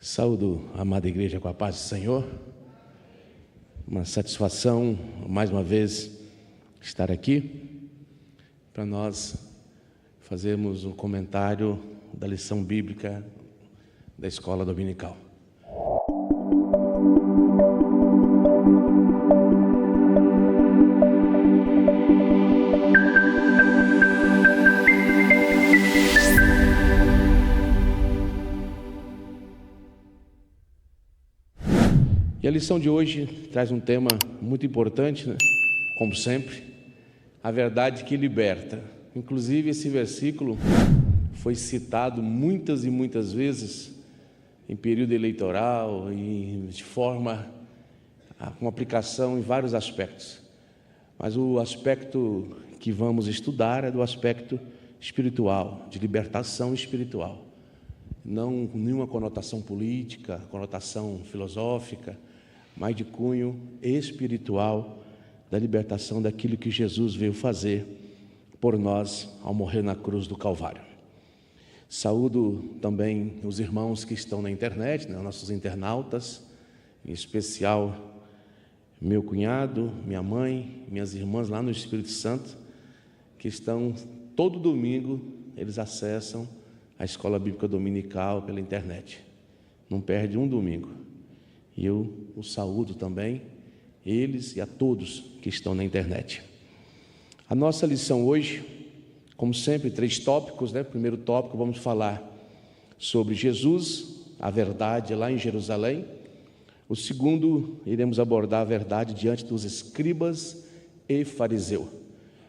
Saúdo a amada igreja com a paz do Senhor. Uma satisfação, mais uma vez, estar aqui para nós fazermos um comentário da lição bíblica da escola dominical. E a lição de hoje traz um tema muito importante, né? Como sempre, a verdade que liberta. Inclusive, esse versículo foi citado muitas e muitas vezes em período eleitoral e de forma com aplicação em vários aspectos. Mas o aspecto que vamos estudar é do aspecto espiritual, de libertação espiritual. Não nenhuma conotação política, conotação filosófica, mas de cunho espiritual, da libertação daquilo que Jesus veio fazer por nós ao morrer na cruz do Calvário. Saúdo também os irmãos que estão na internet, né, nossos internautas, em especial meu cunhado, minha mãe, minhas irmãs lá no Espírito Santo, que estão todo domingo, eles acessam a Escola Bíblica Dominical pela internet. Não perde um domingo. E eu os saúdo também, eles e a todos que estão na internet. A nossa lição hoje, como sempre, 3 tópicos, né? Primeiro tópico, vamos falar sobre Jesus, a verdade lá em Jerusalém. O segundo, iremos abordar a verdade diante dos escribas e fariseus.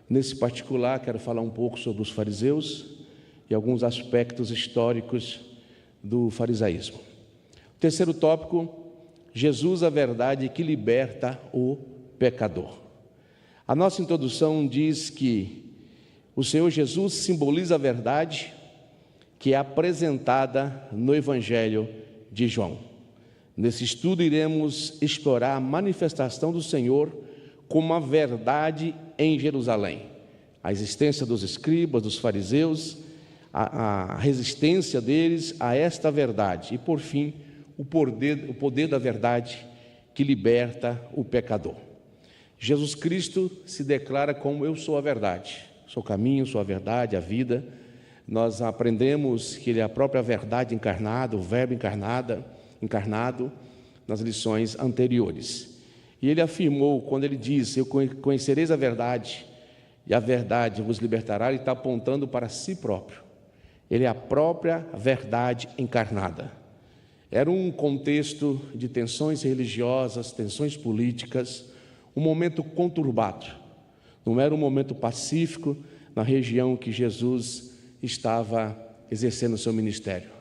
Nesse particular, quero falar um pouco sobre os fariseus e alguns aspectos históricos do farisaísmo. O terceiro tópico, Jesus, a verdade que liberta o pecador. A nossa introdução diz que o Senhor Jesus simboliza a verdade que é apresentada no Evangelho de João. Nesse estudo iremos explorar a manifestação do Senhor como a verdade em Jerusalém, a existência dos escribas, dos fariseus, a resistência deles a esta verdade e, por fim, o poder da verdade que liberta o pecador. Jesus Cristo se declara como eu sou a verdade, sou o caminho, sou a verdade, a vida. Nós aprendemos que Ele é a própria verdade encarnada, o verbo encarnado nas lições anteriores. E Ele afirmou, quando Ele disse, eu conhecereis a verdade, e a verdade vos libertará, Ele está apontando para si próprio. Ele é a própria verdade encarnada. Era um contexto de tensões religiosas, tensões políticas, um momento conturbado. Não era um momento pacífico na região que Jesus estava exercendo o seu ministério.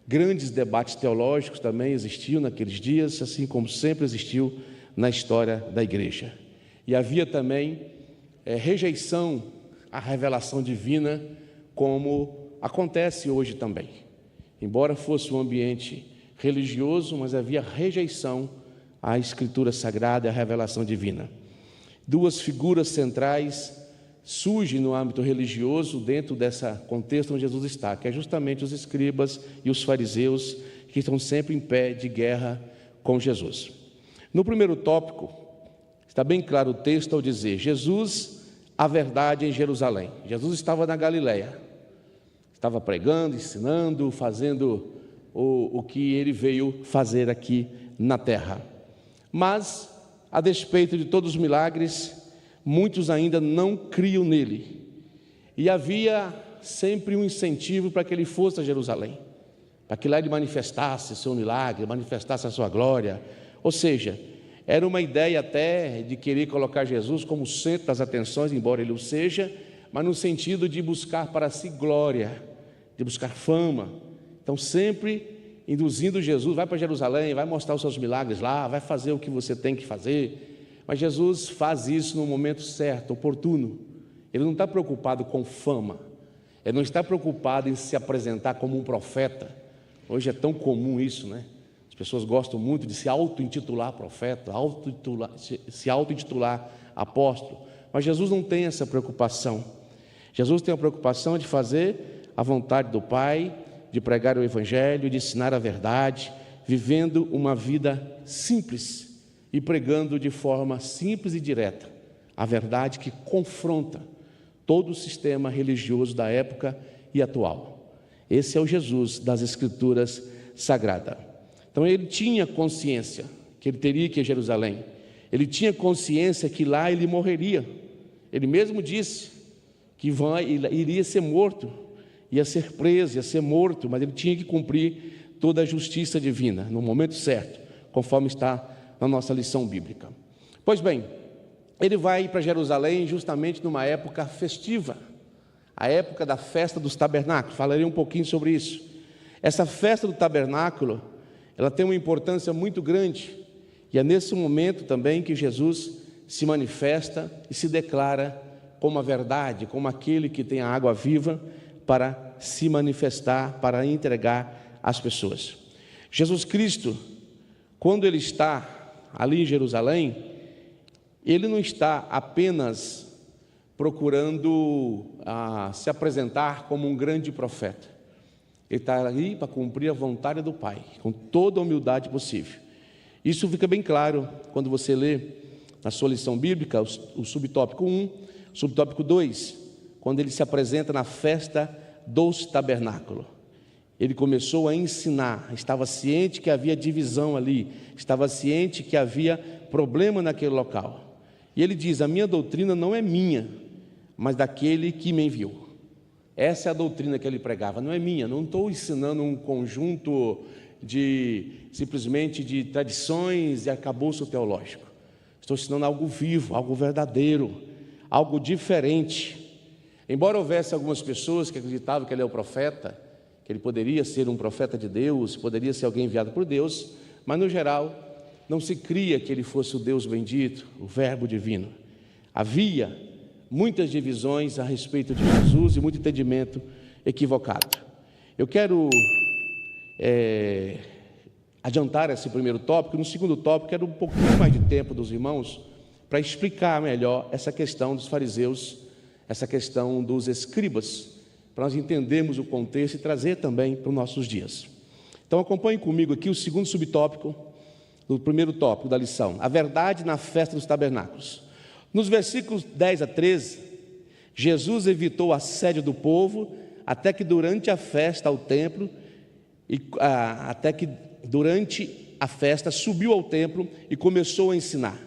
Grandes debates teológicos também existiam naqueles dias, assim como sempre existiu na história da igreja. E havia também rejeição à revelação divina, como acontece hoje também. Embora fosse um ambiente religioso, mas havia rejeição à Escritura Sagrada e à revelação divina. 2 figuras centrais surgem no âmbito religioso dentro desse contexto onde Jesus está, que é justamente os escribas e os fariseus, que estão sempre em pé de guerra com Jesus. No primeiro tópico, está bem claro o texto ao dizer, Jesus, a verdade em Jerusalém. Jesus estava na Galileia, estava pregando, ensinando, fazendo o que ele veio fazer aqui na terra. Mas, a despeito de todos os milagres, muitos ainda não criam nele. E havia sempre um incentivo para que ele fosse a Jerusalém, para que lá ele manifestasse seu milagre, manifestasse a sua glória. Ou seja, era uma ideia até de querer colocar Jesus como centro das atenções, embora ele o seja, mas no sentido de buscar para si glória, de buscar fama. Então, sempre induzindo Jesus, vai para Jerusalém, vai mostrar os seus milagres lá, vai fazer o que você tem que fazer. Mas Jesus faz isso no momento certo, oportuno. Ele não está preocupado com fama, ele não está preocupado em se apresentar como um profeta. Hoje é tão comum isso, né? As pessoas gostam muito de se auto-intitular profeta, se auto-intitular apóstolo. Mas Jesus não tem essa preocupação. Jesus tem a preocupação de fazer a vontade do Pai, de pregar o Evangelho, de ensinar a verdade, vivendo uma vida simples e pregando de forma simples e direta a verdade que confronta todo o sistema religioso da época e atual. Esse é o Jesus das Escrituras Sagradas. Então ele tinha consciência que ele teria que ir a Jerusalém. Ele tinha consciência que lá ele morreria. Ele mesmo disse que iria ser morto, ia ser preso, ia ser morto, mas ele tinha que cumprir toda a justiça divina, no momento certo, conforme está na nossa lição bíblica. Pois bem, ele vai para Jerusalém justamente numa época festiva, a época da festa dos tabernáculos. Falarei um pouquinho sobre isso. Essa festa do tabernáculo, ela tem uma importância muito grande, e é nesse momento também que Jesus se manifesta e se declara como a verdade, como aquele que tem a água viva para se manifestar, para entregar às pessoas. Jesus Cristo, quando ele está ali em Jerusalém, ele não está apenas procurando se apresentar como um grande profeta. Ele está ali para cumprir a vontade do Pai, com toda a humildade possível. Isso fica bem claro quando você lê na sua lição bíblica o subtópico 1, subtópico 2, quando ele se apresenta na festa dos tabernáculos. Ele começou a ensinar, estava ciente que havia divisão ali, estava ciente que havia problema naquele local. E ele diz: a minha doutrina não é minha, mas daquele que me enviou. Essa é a doutrina que ele pregava, não é minha, não estou ensinando um conjunto simplesmente de tradições e arcabouço teológico. Estou ensinando algo vivo, algo verdadeiro, algo diferente. Embora houvesse algumas pessoas que acreditavam que ele é o profeta, que ele poderia ser um profeta de Deus, poderia ser alguém enviado por Deus, mas no geral não se cria que ele fosse o Deus bendito, o Verbo divino. Havia muitas divisões a respeito de Jesus e muito entendimento equivocado. Eu quero adiantar esse primeiro tópico. No segundo tópico, quero um pouquinho mais de tempo dos irmãos para explicar melhor essa questão dos fariseus, essa questão dos escribas, para nós entendermos o contexto e trazer também para os nossos dias. Então acompanhe comigo aqui o segundo subtópico do primeiro tópico da lição: a verdade na festa dos tabernáculos. Nos versículos 10 a 13, Jesus evitou o assédio do povo até que durante a festa ao templo, até que durante a festa subiu ao templo e começou a ensinar.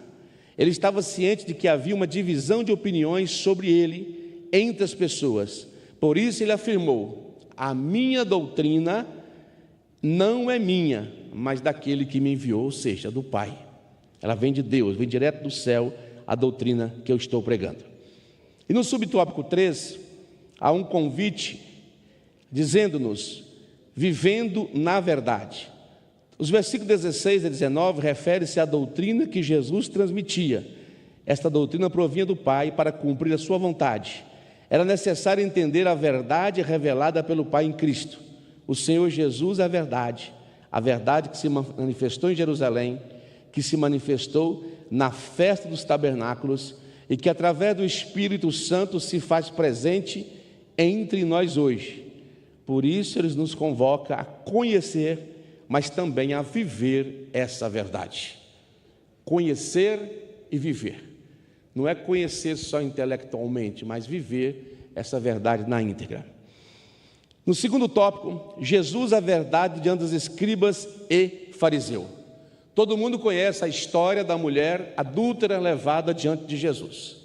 Ele estava ciente de que havia uma divisão de opiniões sobre ele entre as pessoas. Por isso ele afirmou: a minha doutrina não é minha, mas daquele que me enviou, ou seja, do Pai. Ela vem de Deus, vem direto do céu, a doutrina que eu estou pregando. E no subtópico 3, há um convite dizendo-nos: vivendo na verdade. Os versículos 16 a 19 referem-se à doutrina que Jesus transmitia. Esta doutrina provinha do Pai para cumprir a sua vontade. Era necessário entender a verdade revelada pelo Pai em Cristo. O Senhor Jesus é a verdade que se manifestou em Jerusalém, que se manifestou na festa dos tabernáculos e que através do Espírito Santo se faz presente entre nós hoje. Por isso ele nos convoca a conhecer, mas também a viver essa verdade. Conhecer e viver. Não é conhecer só intelectualmente, mas viver essa verdade na íntegra. No segundo tópico, Jesus, a verdade diante dos escribas e fariseu. Todo mundo conhece a história da mulher adúltera levada diante de Jesus,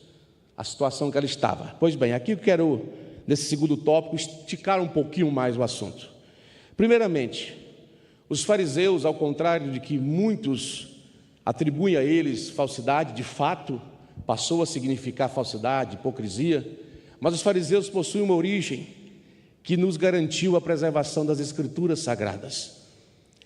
a situação que ela estava. Pois bem, aqui eu quero, nesse segundo tópico, esticar um pouquinho mais o assunto. Primeiramente, os fariseus, ao contrário de que muitos atribuem a eles falsidade, de fato passou a significar falsidade, hipocrisia, mas os fariseus possuem uma origem que nos garantiu a preservação das Escrituras Sagradas.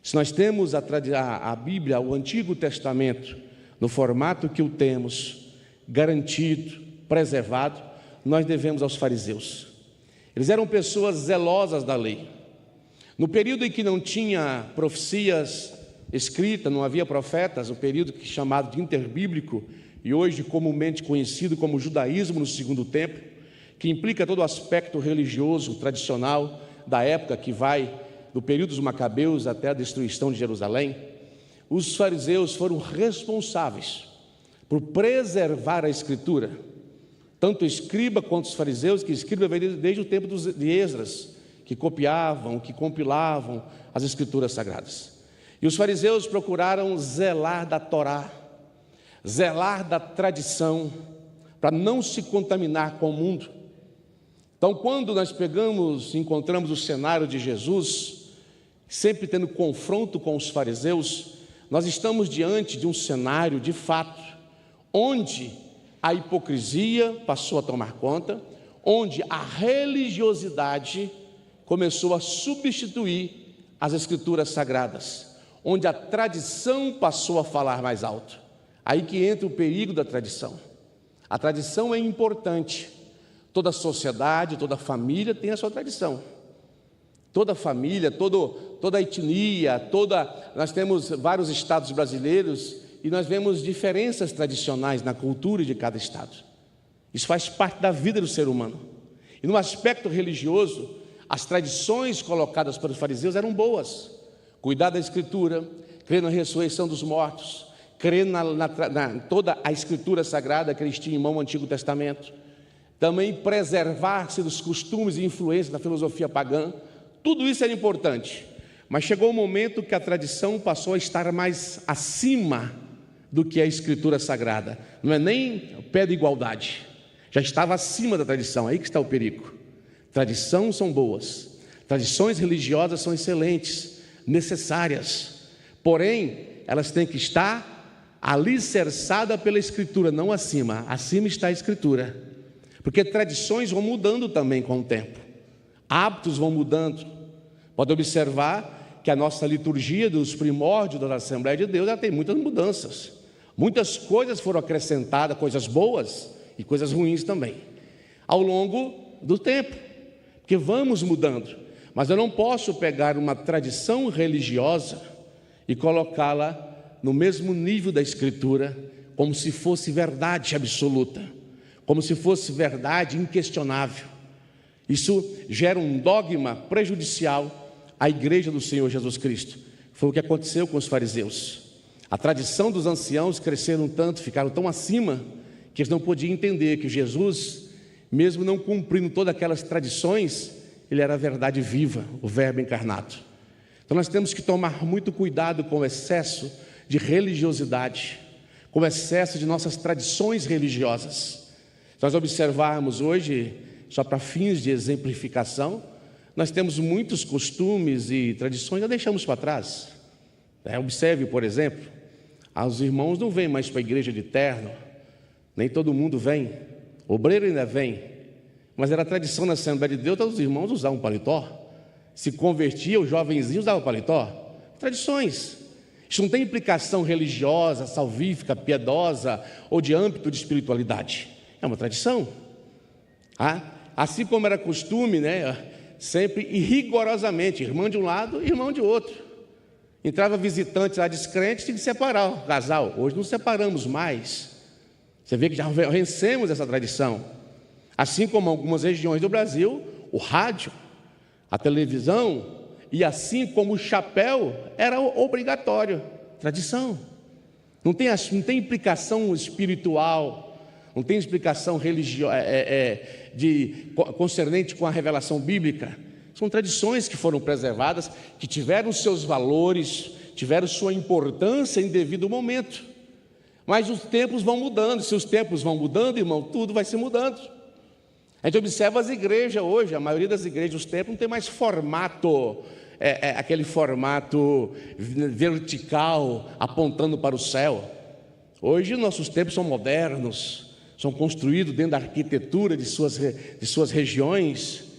Se nós temos a Bíblia, o Antigo Testamento, no formato que o temos, garantido, preservado, nós devemos aos fariseus. Eles eram pessoas zelosas da lei. No período em que não tinha profecias escritas, não havia profetas, o período chamado de interbíblico, e hoje comumente conhecido como judaísmo no segundo templo, que implica todo o aspecto religioso, tradicional da época, que vai do período dos Macabeus até a destruição de Jerusalém, os fariseus foram responsáveis por preservar a Escritura. Tanto o escriba quanto os fariseus, que escriba veio desde o tempo de Esdras, que copiavam, que compilavam as Escrituras Sagradas. E os fariseus procuraram zelar da Torá, zelar da tradição, para não se contaminar com o mundo. Então, quando nós encontramos o cenário de Jesus, sempre tendo confronto com os fariseus, nós estamos diante de um cenário, de fato, onde a hipocrisia passou a tomar conta, onde a religiosidade começou a substituir as Escrituras Sagradas, onde a tradição passou a falar mais alto. Aí que entra o perigo da tradição. A tradição é importante. Toda sociedade, toda família tem a sua tradição. Toda família, toda etnia, nós temos vários estados brasileiros e nós vemos diferenças tradicionais na cultura de cada estado. Isso faz parte da vida do ser humano. E no aspecto religioso, as tradições colocadas pelos fariseus eram boas. Cuidar da Escritura, crer na ressurreição dos mortos, crer na toda a Escritura Sagrada que eles tinham em mão no Antigo Testamento. Também preservar-se dos costumes e influências da filosofia pagã. Tudo isso era importante, mas chegou um momento que a tradição passou a estar mais acima do que a Escritura Sagrada. Não é nem pé de igualdade, já estava acima da tradição. Aí que está o perigo. Tradições são boas, tradições religiosas são excelentes, necessárias, porém elas têm que estar alicerçadas pela Escritura, não acima. Acima está a Escritura, porque tradições vão mudando também com o tempo, hábitos vão mudando. Pode observar que a nossa liturgia dos primórdios da Assembleia de Deus, ela tem muitas mudanças. Muitas coisas foram acrescentadas, coisas boas e coisas ruins também, ao longo do tempo, porque vamos mudando. Mas eu não posso pegar uma tradição religiosa e colocá-la no mesmo nível da Escritura, como se fosse verdade absoluta, como se fosse verdade inquestionável. Isso gera um dogma prejudicial à igreja do Senhor Jesus Cristo. Foi o que aconteceu com os fariseus. A tradição dos anciãos cresceram tanto, ficaram tão acima, que eles não podiam entender que Jesus, mesmo não cumprindo todas aquelas tradições, ele era a verdade viva, o Verbo encarnado. Então nós temos que tomar muito cuidado com o excesso de religiosidade, com o excesso de nossas tradições religiosas. Se nós observarmos hoje, só para fins de exemplificação, nós temos muitos costumes e tradições, já deixamos para trás. Observe, por exemplo, os irmãos não vêm mais para a igreja de terno, nem todo mundo vem, o obreiro ainda vem, mas era tradição na Assembleia de Deus, todos os irmãos usavam paletó, se convertia, os jovenzinhos usavam paletó. Tradições. Isso não tem implicação religiosa, salvífica, piedosa ou de âmbito de espiritualidade. É uma tradição. Assim como era costume, sempre e rigorosamente, irmão de um lado e irmão de outro. Entrava visitante lá descrente, tinha que separar o casal. Hoje não separamos mais. Você vê que já vencemos essa tradição. Assim como em algumas regiões do Brasil, o rádio, a televisão, e assim como o chapéu era obrigatório. Tradição. Não tem implicação espiritual, não tem explicação religiosa, concernente com a revelação bíblica. São tradições que foram preservadas, que tiveram seus valores, tiveram sua importância em devido momento. Mas os tempos vão mudando. Se os tempos vão mudando, irmão, tudo vai se mudando. A gente observa as igrejas hoje, a maioria das igrejas, os templos não tem mais formato, aquele formato vertical, apontando para o céu. Hoje nossos templos são modernos, são construídos dentro da arquitetura de suas regiões.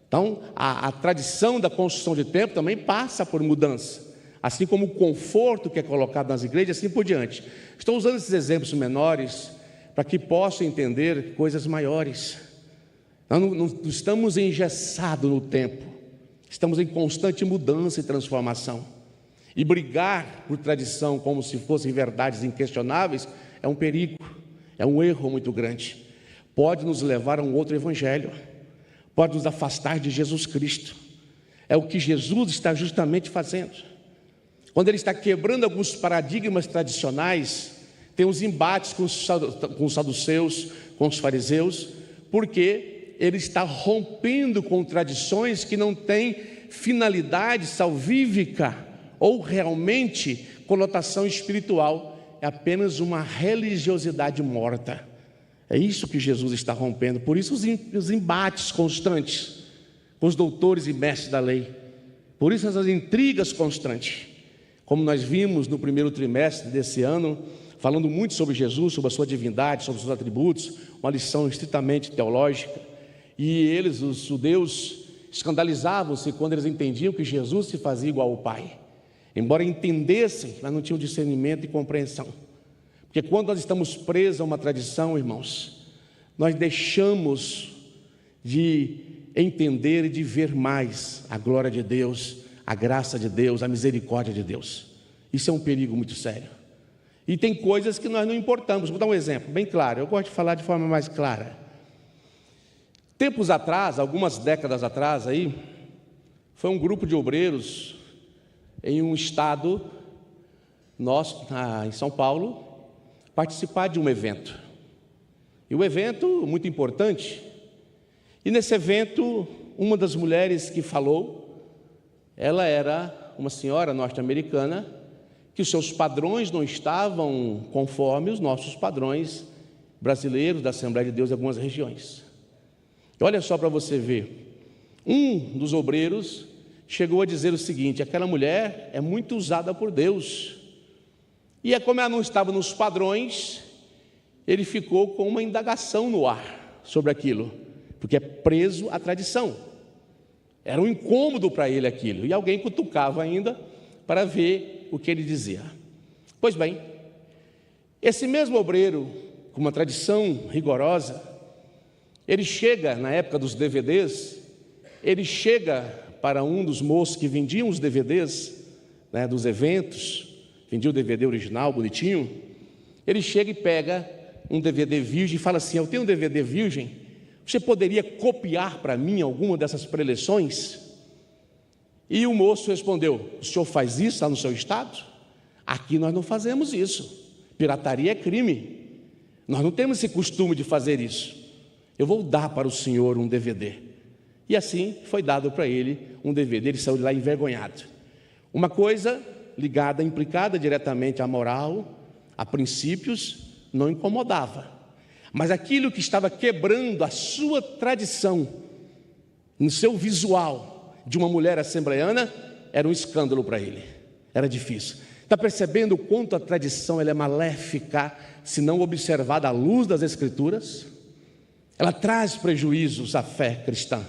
Então, a tradição da construção de templo também passa por mudança, assim como o conforto que é colocado nas igrejas, assim por diante. Estou usando esses exemplos menores para que possam entender coisas maiores. Nós não estamos engessados no tempo, estamos em constante mudança e transformação. E brigar por tradição como se fossem verdades inquestionáveis é um perigo, é um erro muito grande. Pode nos levar a um outro evangelho, pode nos afastar de Jesus Cristo. É o que Jesus está justamente fazendo. Quando ele está quebrando alguns paradigmas tradicionais, tem os embates com os saduceus, com os fariseus, porque ele está rompendo com tradições que não têm finalidade salvífica ou realmente conotação espiritual, é apenas uma religiosidade morta. É isso que Jesus está rompendo. Por isso os embates constantes com os doutores e mestres da lei, por isso essas intrigas constantes, como nós vimos no primeiro trimestre desse ano, falando muito sobre Jesus, sobre a sua divindade, sobre os seus atributos, uma lição estritamente teológica. E eles, os judeus, escandalizavam-se quando eles entendiam que Jesus se fazia igual ao Pai. Embora entendessem, mas não tinham discernimento e compreensão. Porque quando nós estamos presos a uma tradição, irmãos, nós deixamos de entender e de ver mais a glória de Deus, a graça de Deus, a misericórdia de Deus. Isso é um perigo muito sério. E tem coisas que nós não importamos. Vou dar um exemplo bem claro, eu gosto de falar de forma mais clara. Tempos atrás, algumas décadas atrás aí, foi um grupo de obreiros em um estado nosso, em São Paulo, participar de um evento. E o evento muito importante. E nesse evento, uma das mulheres que falou, ela era uma senhora norte-americana, que os seus padrões não estavam conforme os nossos padrões brasileiros da Assembleia de Deus em algumas regiões. E olha só para você ver, um dos obreiros chegou a dizer o seguinte: aquela mulher é muito usada por Deus. E como ela não estava nos padrões, ele ficou com uma indagação no ar sobre aquilo, porque é preso à tradição. Era um incômodo para ele aquilo, e alguém cutucava ainda para ver o que ele dizia. Pois bem, esse mesmo obreiro, com uma tradição rigorosa, ele chega, na época dos DVDs, ele chega para um dos moços que vendiam os DVDs, dos eventos, vendia o DVD original, bonitinho, ele chega e pega um DVD virgem e fala assim: eu tenho um DVD virgem, você poderia copiar para mim alguma dessas preleções? E o moço respondeu: o senhor faz isso lá no seu estado? Aqui nós não fazemos isso, pirataria é crime, nós não temos esse costume de fazer isso. Eu vou dar para o senhor um DVD. E assim foi dado para ele um DVD, ele saiu de lá envergonhado. Uma coisa ligada, implicada diretamente à moral, a princípios, não incomodava. Mas aquilo que estava quebrando a sua tradição, no seu visual de uma mulher assembleiana, era um escândalo para ele, era difícil. Está percebendo o quanto a tradição ela é maléfica, se não observada à luz das Escrituras? Ela traz prejuízos à fé cristã.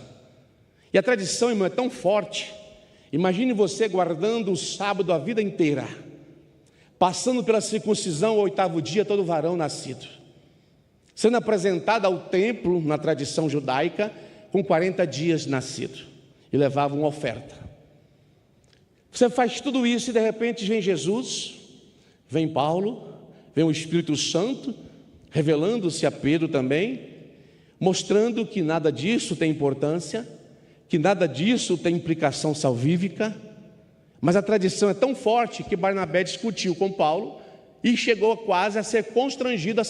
E a tradição, irmão, é tão forte. Imagine você guardando o sábado a vida inteira, passando pela circuncisão ao 8º dia, todo varão nascido, sendo apresentado ao templo, na tradição judaica, com 40 dias nascido, e levava uma oferta. Você faz tudo isso e de repente vem Jesus, vem Paulo, vem o Espírito Santo, revelando-se a Pedro também, mostrando que nada disso tem importância, que nada disso tem implicação salvífica, mas a tradição é tão forte que Barnabé discutiu com Paulo e chegou quase a ser constrangido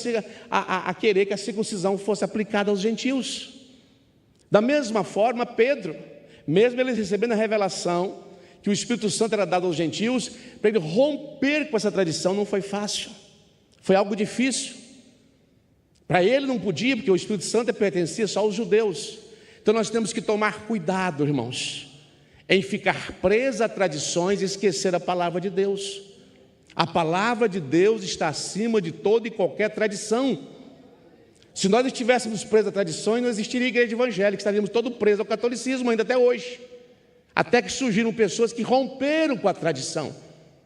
a querer que a circuncisão fosse aplicada aos gentios. Da mesma forma, Pedro, mesmo ele recebendo a revelação que o Espírito Santo era dado aos gentios, para ele romper com essa tradição não foi fácil, foi algo difícil. Para ele não podia, porque o Espírito Santo pertencia só aos judeus. Então nós temos que tomar cuidado, irmãos, em ficar preso a tradições e esquecer a palavra de Deus. A palavra de Deus está acima de toda e qualquer tradição. Se nós estivéssemos presos a tradições, não existiria igreja evangélica, estaríamos todos presos ao catolicismo ainda até hoje. Até que surgiram pessoas que romperam com a tradição.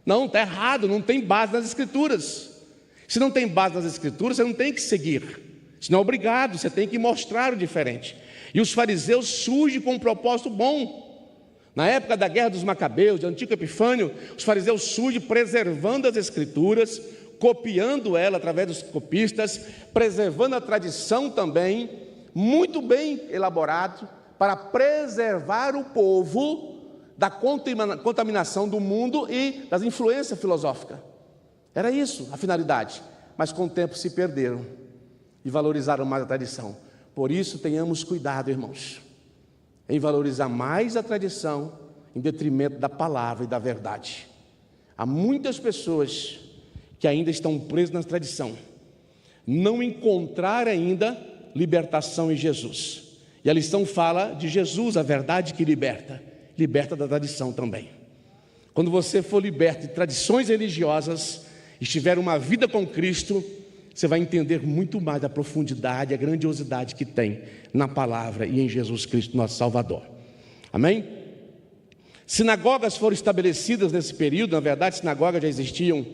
Não, está errado, não tem base nas Escrituras. Se não tem base nas Escrituras, você não tem que seguir. Senão é obrigado, você tem que mostrar o diferente. E os fariseus surgem com um propósito bom. Na época da guerra dos Macabeus, de Antíoco Epifânio, os fariseus surgem preservando as Escrituras, copiando ela através dos copistas, preservando a tradição também, muito bem elaborado, para preservar o povo da contaminação do mundo e das influências filosóficas. Era isso a finalidade, mas com o tempo se perderam e valorizaram mais a tradição. Por isso tenhamos cuidado, irmãos, em valorizar mais a tradição em detrimento da palavra e da verdade. Há muitas pessoas que ainda estão presas na tradição, não encontraram ainda libertação em Jesus. E a lição fala de Jesus, a verdade que liberta, liberta da tradição também. Quando você for liberto de tradições religiosas e tiver uma vida com Cristo, você vai entender muito mais a profundidade, a grandiosidade que tem na palavra e em Jesus Cristo, nosso Salvador. Amém? Sinagogas foram estabelecidas nesse período. Na verdade, sinagogas já existiam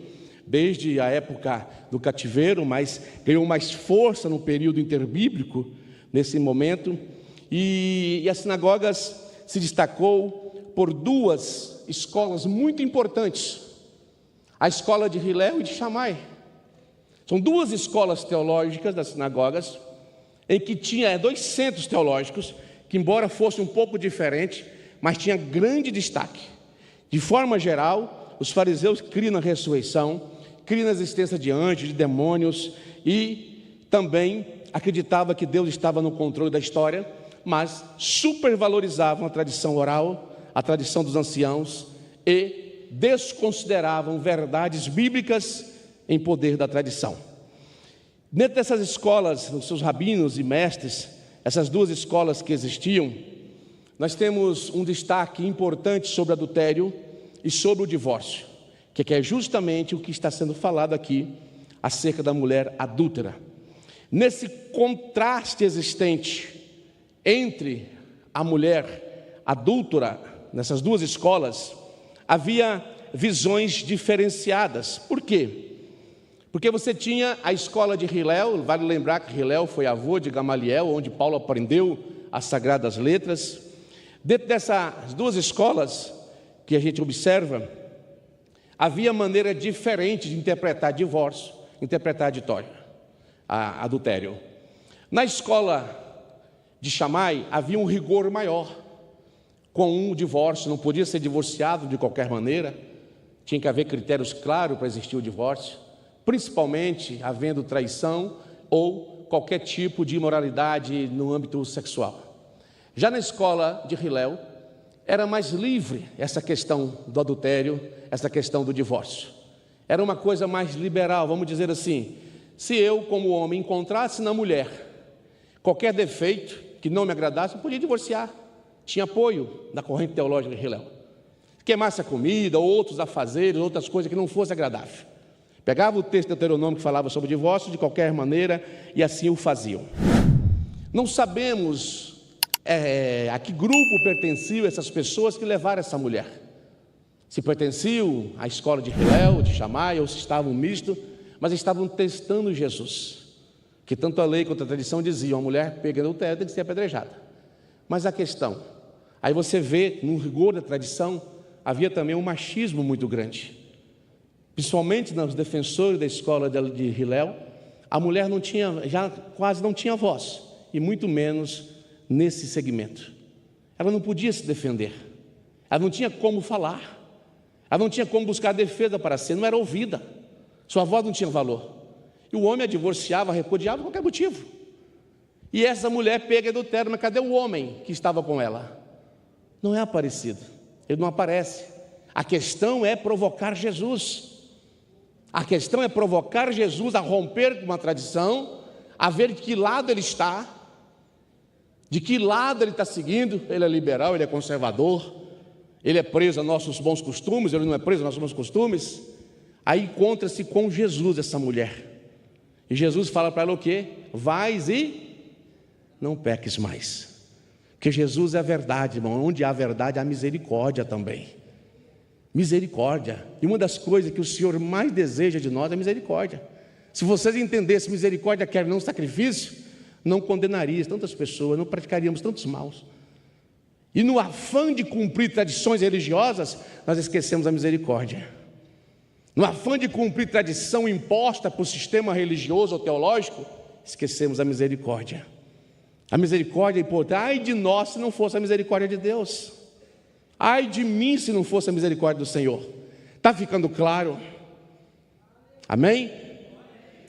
desde a época do cativeiro, mas ganhou mais força no período interbíblico, nesse momento. E as sinagogas se destacou por duas escolas muito importantes: a escola de Hilel e de Shammai. São duas escolas teológicas das sinagogas, em que tinha dois centros teológicos, que embora fossem um pouco diferentes, mas tinha grande destaque. De forma geral, os fariseus criam na ressurreição, criam na existência de anjos, de demônios, e também acreditavam que Deus estava no controle da história, mas supervalorizavam a tradição oral, a tradição dos anciãos, e desconsideravam verdades bíblicas em poder da tradição. Dentro dessas escolas, os seus rabinos e mestres, essas duas escolas que existiam, nós temos um destaque importante sobre o adultério e sobre o divórcio, que é justamente o que está sendo falado aqui acerca da mulher adúltera. Nesse contraste existente entre a mulher adúltera, nessas duas escolas, havia visões diferenciadas. Por quê? Porque você tinha a escola de Hilel. Vale lembrar que Hilel foi avô de Gamaliel, onde Paulo aprendeu as sagradas letras. Dentro dessas duas escolas que a gente observa, havia maneira diferente de interpretar divórcio, interpretar adultério. Na escola de Shammai havia um rigor maior. Com um divórcio, não podia ser divorciado de qualquer maneira, tinha que haver critérios claros para existir o divórcio, principalmente havendo traição ou qualquer tipo de imoralidade no âmbito sexual. Já na escola de Hilel, era mais livre essa questão do adultério, essa questão do divórcio. Era uma coisa mais liberal, vamos dizer assim. Se eu, como homem, encontrasse na mulher qualquer defeito que não me agradasse, eu podia divorciar. Tinha apoio da corrente teológica de Hilel. Queimasse a comida, outros afazeres, outras coisas que não fosse agradável. Pegava o texto do Deuteronômio que falava sobre o divórcio de qualquer maneira e assim o faziam. Não sabemos a que grupo pertenciam essas pessoas que levaram essa mulher. Se pertenciam à escola de Hilel, de Shammai, ou se estavam mistos, mas estavam testando Jesus. Que tanto a lei quanto a tradição diziam: a mulher pega no adultério tem que ser apedrejada. Mas a questão, aí você vê, no rigor da tradição, havia também um machismo muito grande. Principalmente nos defensores da escola de Hilel, a mulher não tinha, já quase não tinha voz, e muito menos nesse segmento. Ela não podia se defender, ela não tinha como falar, ela não tinha como buscar defesa para si, não era ouvida, sua voz não tinha valor. E o homem a divorciava, a repudiava por qualquer motivo. E essa mulher pega adultério, mas cadê o homem que estava com ela? Não é aparecido, ele não aparece. A questão é provocar Jesus. A questão é provocar Jesus a romper com uma tradição, a ver de que lado ele está, de que lado ele está seguindo. Ele é liberal, ele é conservador, ele é preso a nossos bons costumes, ele não é preso a nossos bons costumes. Aí encontra-se com Jesus essa mulher. E Jesus fala para ela o quê? Vais e não peques mais. Porque Jesus é a verdade, irmão. Onde há verdade, há misericórdia também. Misericórdia. E uma das coisas que o Senhor mais deseja de nós é misericórdia. Se vocês entendessem misericórdia quer não sacrifício, não condenariam tantas pessoas, não praticaríamos tantos maus. E no afã de cumprir tradições religiosas, nós esquecemos a misericórdia. No afã de cumprir tradição imposta por sistema religioso ou teológico, esquecemos a misericórdia. A misericórdia é importante. Ai de nós se não fosse a misericórdia de Deus. Ai de mim se não fosse a misericórdia do Senhor. Está ficando claro? Amém?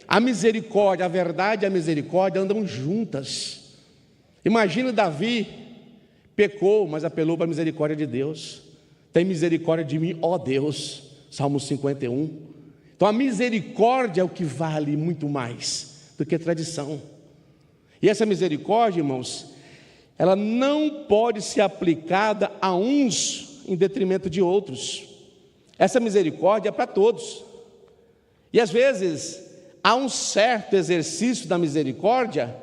A misericórdia, a verdade e a misericórdia andam juntas. Imagina Davi, pecou, mas apelou para a misericórdia de Deus. Tem misericórdia de mim, ó Deus. Salmo 51. Então a misericórdia é o que vale muito mais do que tradição. E essa misericórdia, irmãos, ela não pode ser aplicada a uns em detrimento de outros. Essa misericórdia é para todos. E às vezes há um certo exercício da misericórdia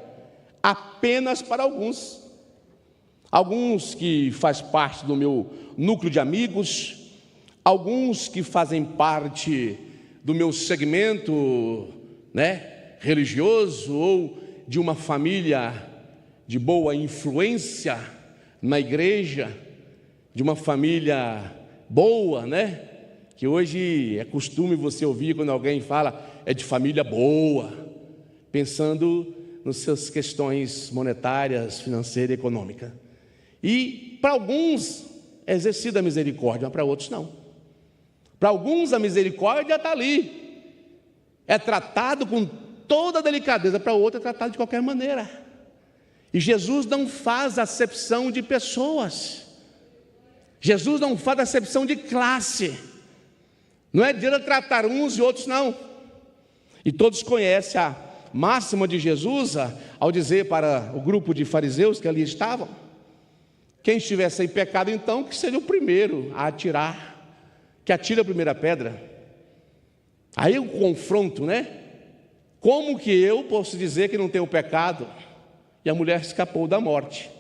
apenas para alguns. Alguns que fazem parte do meu núcleo de amigos, alguns que fazem parte do meu segmento, religioso, ou de uma família de boa influência na igreja, de uma família boa, que hoje é costume você ouvir quando alguém fala é de família boa, pensando nas suas questões monetárias, financeiras e econômicas. E para alguns é exercida a misericórdia, mas para outros não. Para alguns a misericórdia está ali, é tratado com toda a delicadeza, para outros é tratado de qualquer maneira. E Jesus não faz acepção de pessoas, Jesus não faz acepção de classe, não é de tratar uns e outros não. E todos conhecem a máxima de Jesus ao dizer para o grupo de fariseus que ali estavam: quem estivesse em pecado então, que seja o primeiro a atirar, que atire a primeira pedra. Aí o confronto, como que eu posso dizer que não tenho pecado? E a mulher escapou da morte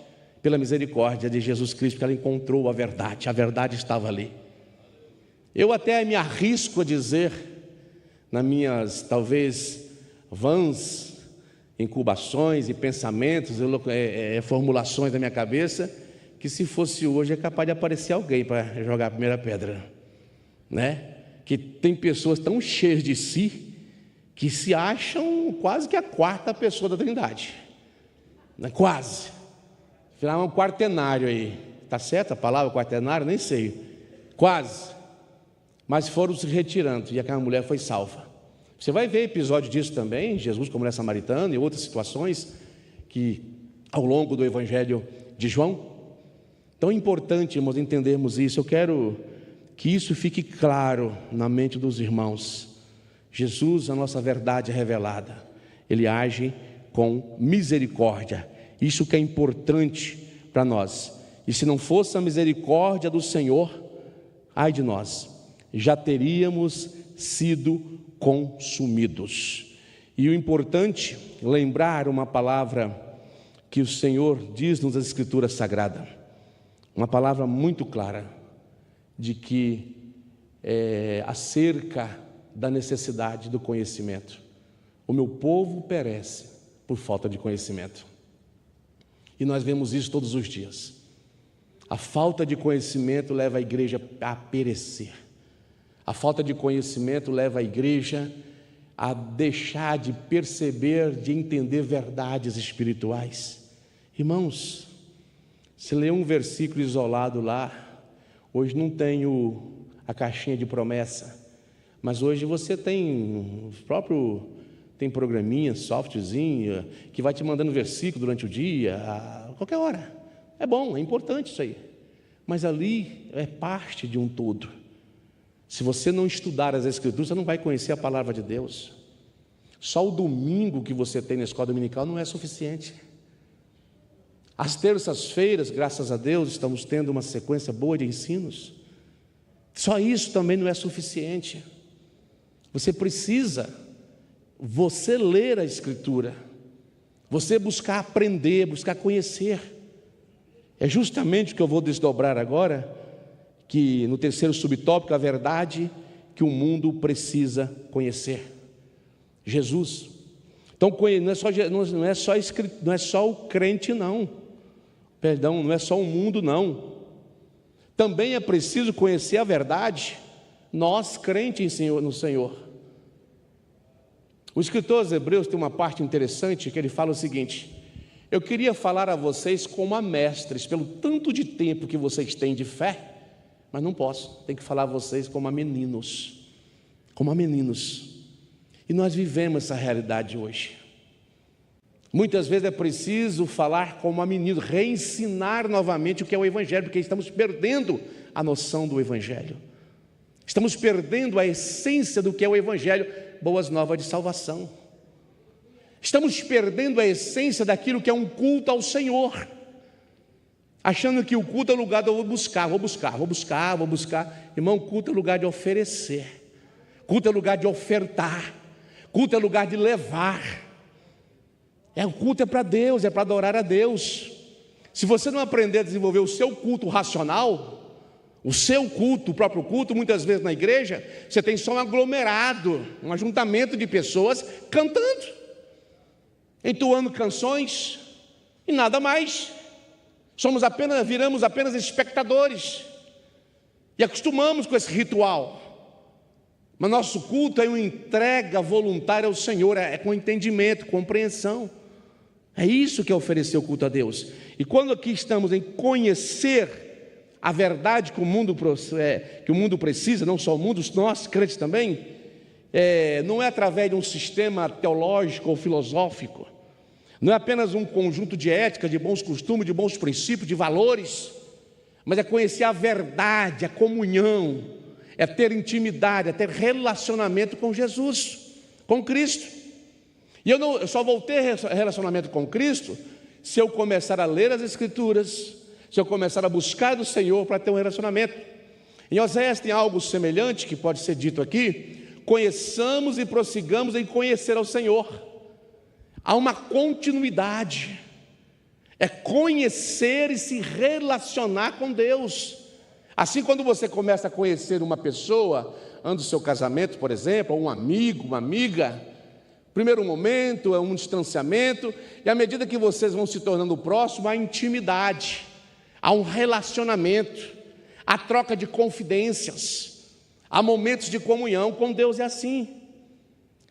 pela misericórdia de Jesus Cristo, porque ela encontrou a verdade estava ali. Eu até me arrisco a dizer, nas minhas, talvez, vãs incubações e pensamentos, formulações da minha cabeça, que se fosse hoje é capaz de aparecer alguém para jogar a primeira pedra, que tem pessoas tão cheias de si, que se acham quase que a quarta pessoa da Trindade, quase, afinal é um quartenário aí, está certo a palavra quartenário? Nem sei, quase, mas foram se retirando e aquela mulher foi salva. Você vai ver episódio disso também, Jesus com a mulher samaritana e outras situações que ao longo do Evangelho de João. Tão importante, irmãos, entendermos isso. Eu quero que isso fique claro na mente dos irmãos. Jesus, a nossa verdade revelada, Ele age com misericórdia. Isso que é importante para nós. E se não fosse a misericórdia do Senhor, ai de nós, já teríamos sido consumidos. E o importante, lembrar uma palavra que o Senhor diz-nos nas Escrituras Sagradas, uma palavra muito clara, de que acerca da necessidade do conhecimento. O meu povo perece por falta de conhecimento. E nós vemos isso todos os dias. A falta de conhecimento leva a igreja a perecer. A falta de conhecimento leva a igreja a deixar de perceber, de entender verdades espirituais. Irmãos, se ler um versículo isolado lá, hoje não tenho a caixinha de promessa, mas hoje você tem tem programinha, softwarezinho, que vai te mandando versículo durante o dia, a qualquer hora. É bom, é importante isso aí, mas ali é parte de um todo. Se você não estudar as Escrituras, você não vai conhecer a palavra de Deus. Só o domingo que você tem na escola dominical não é suficiente. Às terças-feiras, graças a Deus, estamos tendo uma sequência boa de ensinos. Só isso também não é suficiente. Você precisa, você ler a Escritura, você buscar aprender, buscar conhecer. É justamente o que eu vou desdobrar agora, que no terceiro subtópico, a verdade que o mundo precisa conhecer. Jesus. Então, não é só o crente, não. Perdão, não é só o mundo, não. Também é preciso conhecer a verdade, nós crentes no Senhor. O escritor aos Hebreus tem uma parte interessante que ele fala o seguinte: eu queria falar a vocês como a mestres, pelo tanto de tempo que vocês têm de fé, mas não posso, tenho que falar a vocês como a meninos. Como a meninos. E nós vivemos essa realidade hoje. Muitas vezes é preciso falar como a menino, reensinar novamente o que é o Evangelho, porque estamos perdendo a noção do Evangelho. Estamos perdendo a essência do que é o Evangelho, boas novas de salvação. Estamos perdendo a essência daquilo que é um culto ao Senhor, achando que o culto é o lugar de eu buscar. Irmão, culto é lugar de oferecer, culto é lugar de ofertar, culto é lugar de levar. O culto é para Deus, é para adorar a Deus. Se você não aprender a desenvolver o seu culto racional, o seu culto, o próprio culto, muitas vezes na igreja, você tem só um aglomerado, um ajuntamento de pessoas cantando, entoando canções e nada mais. Viramos apenas espectadores e acostumamos com esse ritual. Mas nosso culto é uma entrega voluntária ao Senhor, é com entendimento, compreensão. É isso que é oferecer o culto a Deus. E quando aqui estamos em conhecer a verdade que o mundo precisa, não só o mundo, nós crentes também, não é através de um sistema teológico ou filosófico, não é apenas um conjunto de ética, de bons costumes, de bons princípios, de valores, mas é conhecer a verdade, a comunhão, é ter intimidade, é ter relacionamento com Jesus, com Cristo. E eu só vou ter relacionamento com Cristo se eu começar a ler as Escrituras, se eu começar a buscar do Senhor para ter um relacionamento. Em Oséias tem algo semelhante que pode ser dito aqui: conheçamos e prossigamos em conhecer ao Senhor. Há uma continuidade, é conhecer e se relacionar com Deus. Assim, quando você começa a conhecer uma pessoa, antes do seu casamento, por exemplo, ou um amigo, uma amiga, primeiro momento é um distanciamento, e à medida que vocês vão se tornando próximos, há intimidade, há um relacionamento, há troca de confidências, há momentos de comunhão. Com Deus é assim,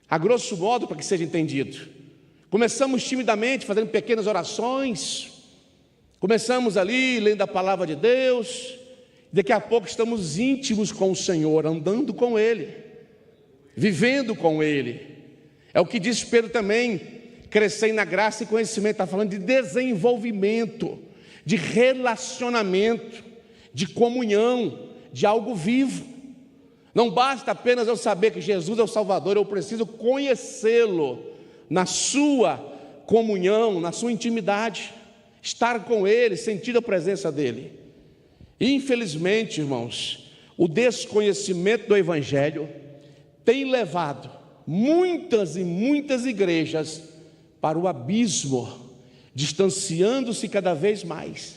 a grosso modo, para que seja entendido. Começamos timidamente, fazendo pequenas orações, começamos ali, lendo a palavra de Deus, daqui a pouco estamos íntimos com o Senhor, andando com Ele, vivendo com Ele. É o que diz Pedro também: crescei na graça e conhecimento. Está falando de desenvolvimento, de relacionamento, de comunhão, de algo vivo. Não basta apenas eu saber que Jesus é o Salvador, eu preciso conhecê-lo na sua comunhão, na sua intimidade, estar com Ele, sentir a presença dEle. Infelizmente, irmãos, o desconhecimento do Evangelho tem levado muitas e muitas igrejas para o abismo, distanciando-se cada vez mais.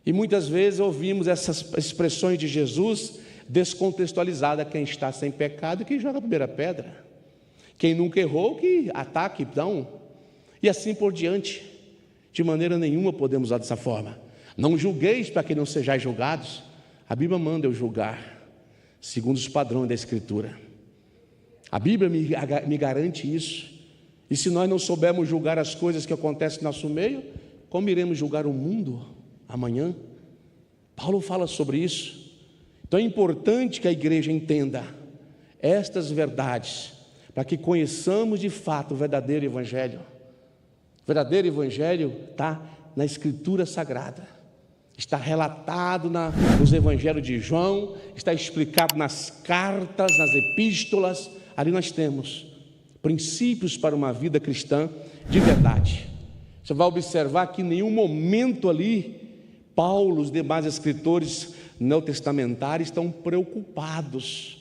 E muitas vezes ouvimos essas expressões de Jesus descontextualizada: quem está sem pecado, que joga a primeira pedra. Quem nunca errou, que ataque, então. E assim por diante. De maneira nenhuma podemos usar dessa forma. Não julgueis para que não sejais julgados. A Bíblia manda eu julgar segundo os padrões da Escritura. A Bíblia me garante isso. E se nós não soubermos julgar as coisas que acontecem no nosso meio, como iremos julgar o mundo amanhã? Paulo fala sobre isso. Então é importante que a igreja entenda estas verdades, para que conheçamos de fato o verdadeiro Evangelho. O verdadeiro Evangelho está na Escritura Sagrada, está relatado nos Evangelhos de João, está explicado nas cartas, nas epístolas. Ali nós temos princípios para uma vida cristã de verdade. Você vai observar que em nenhum momento ali Paulo, os demais escritores neotestamentários estão preocupados